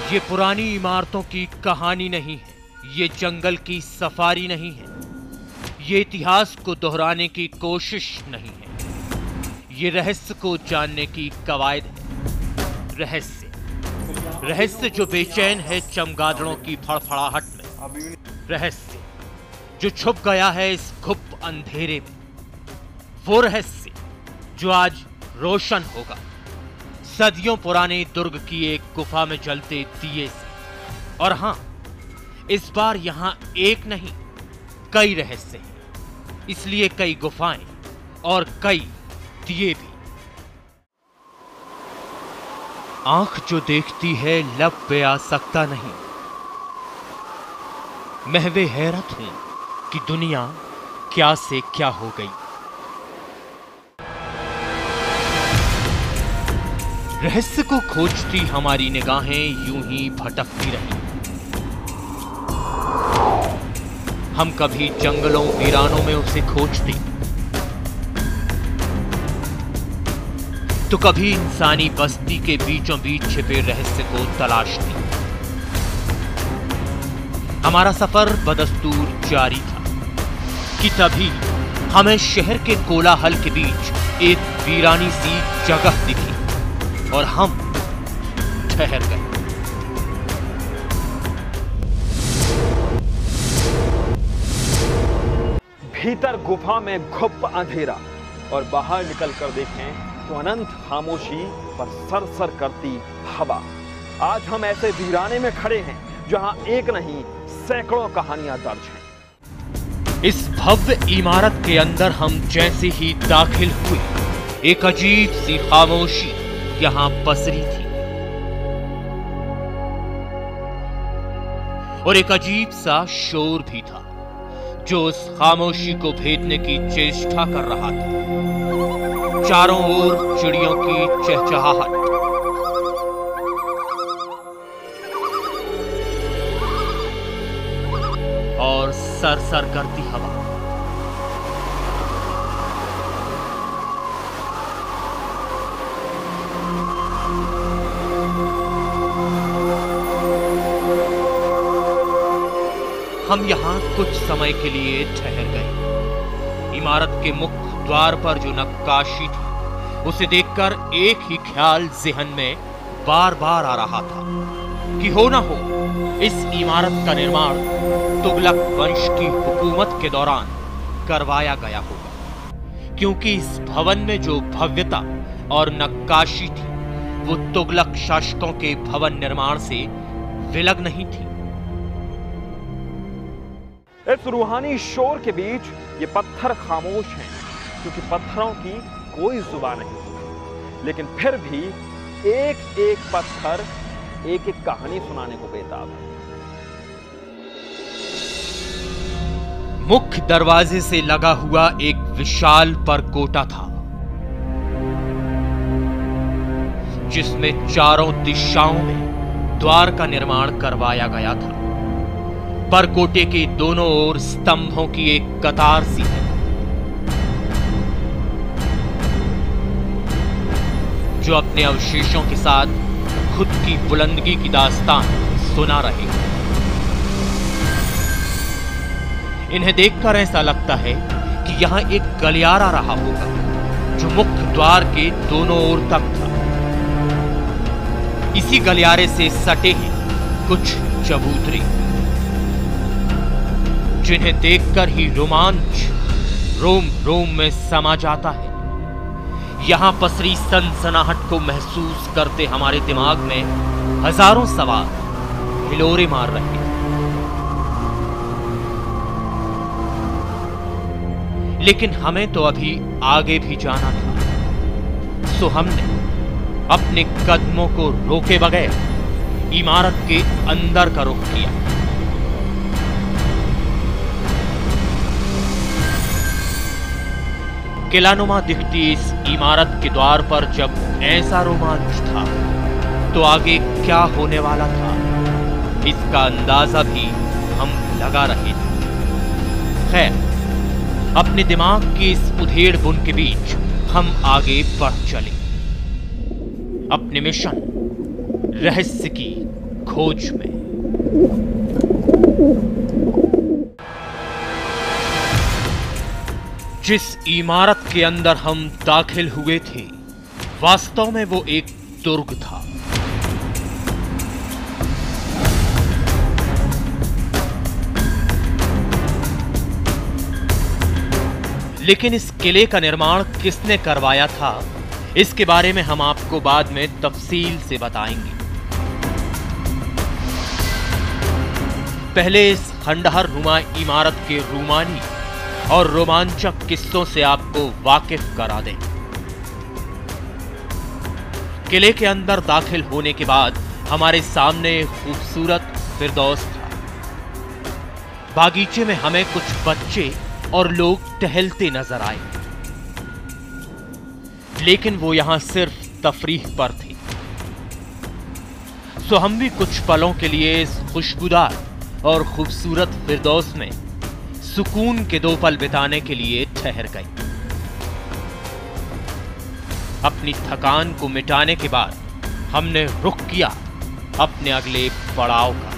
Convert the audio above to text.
ये पुरानी इमारतों की कहानी नहीं है, ये जंगल की सफारी नहीं है, ये इतिहास को दोहराने की कोशिश नहीं है, ये रहस्य को जानने की कवायद है। रहस्य जो बेचैन है चमगादड़ों की फड़फड़ाहट में, रहस्य जो छुप गया है इस गुप्त अंधेरे में, वो रहस्य जो आज रोशन होगा सदियों पुराने दुर्ग की एक गुफा में जलते दिए से। और हां, इस बार यहां एक नहीं कई रहस्य हैं, इसलिए कई गुफाएं और कई दिए भी। आंख जो देखती है लब पे आ सकता नहीं। महवे हैरत हूं कि दुनिया क्या से क्या हो गई। रहस्य को खोजती हमारी निगाहें यूं ही भटकती रही। हम कभी जंगलों वीरानों में उसे खोजते, तो कभी इंसानी बस्ती के बीचों बीच छिपे रहस्य को तलाशती। हमारा सफर बदस्तूर जारी था कि तभी हमें शहर के कोलाहल के बीच एक वीरानी सी जगह दिखी और हम ठहर गए। भीतर गुफा में घुप अंधेरा और बाहर निकलकर देखें तो अनंत खामोशी पर सरसर करती हवा। आज हम ऐसे वीराने में खड़े हैं जहां एक नहीं सैकड़ों कहानियां दर्ज हैं। इस भव्य इमारत के अंदर हम जैसे ही दाखिल हुए, एक अजीब सी खामोशी यहां पसरी थी और एक अजीब सा शोर भी था जो उस खामोशी को भेदने की चेष्टा कर रहा था। चारों ओर चिड़ियों की चहचहाहट, और सरसर करती हवा। हम यहां कुछ समय के लिए ठहर गए। इमारत के मुख्य द्वार पर जो नक्काशी थी उसे देखकर एक ही ख्याल ज़हन में बार बार आ रहा था कि हो ना हो इस इमारत का निर्माण तुगलक वंश की हुकूमत के दौरान करवाया गया होगा, क्योंकि इस भवन में जो भव्यता और नक्काशी थी वो तुगलक शासकों के भवन निर्माण से विलग नहीं थी। इस रूहानी शोर के बीच ये पत्थर खामोश हैं, क्योंकि पत्थरों की कोई जुबान नहीं, लेकिन फिर भी एक एक पत्थर एक एक कहानी सुनाने को बेताब है। मुख्य दरवाजे से लगा हुआ एक विशाल परकोटा था जिसमें चारों दिशाओं में द्वार का निर्माण करवाया गया था। परकोटे के दोनों ओर स्तंभों की एक कतार सी है जो अपने अवशेषों के साथ खुद की बुलंदगी की दास्तान सुना रहे हैं। इन्हें देखकर ऐसा लगता है कि यहां एक गलियारा रहा होगा जो मुख्य द्वार के दोनों ओर तक था। इसी गलियारे से सटे हैं कुछ चबूतरे जिन्हें देखकर ही रोमांच रोम रोम में समा जाता है। यहां पसरी सनसनाहट को महसूस करते हमारे दिमाग में हजारों सवाल हिलोरे मार रहे हैं। लेकिन हमें तो अभी आगे भी जाना था, सो हमने अपने कदमों को रोके बगैर इमारत के अंदर का रुख किया। किलानुमा दिखती इस इमारत के द्वार पर जब ऐसा रोमांच था तो आगे क्या होने वाला था इसका अंदाजा भी हम लगा रहे थे। खैर, अपने दिमाग की इस उधेड़ बुन के बीच हम आगे बढ़ चले अपने मिशन रहस्य की खोज में। जिस इमारत के अंदर हम दाखिल हुए थे, वास्तव में वो एक दुर्ग था। लेकिन इस किले का निर्माण किसने करवाया था, इसके बारे में हम आपको बाद में तफसील से बताएंगे। पहले इस खंडहर नुमा इमारत के रूमानी और रोमांचक किस्सों से आपको वाकिफ करा दें। किले के अंदर दाखिल होने के बाद हमारे सामने एक खूबसूरत फिरदौस था। बागीचे में हमें कुछ बच्चे और लोग टहलते नजर आए, लेकिन वो यहां सिर्फ तफरीह पर थे। सो हम भी कुछ पलों के लिए इस खुशबूदार और खूबसूरत फिरदौस में सुकून के 2 पल बिताने के लिए ठहर गए। अपनी थकान को मिटाने के बाद हमने रुख किया अपने अगले पड़ाव का।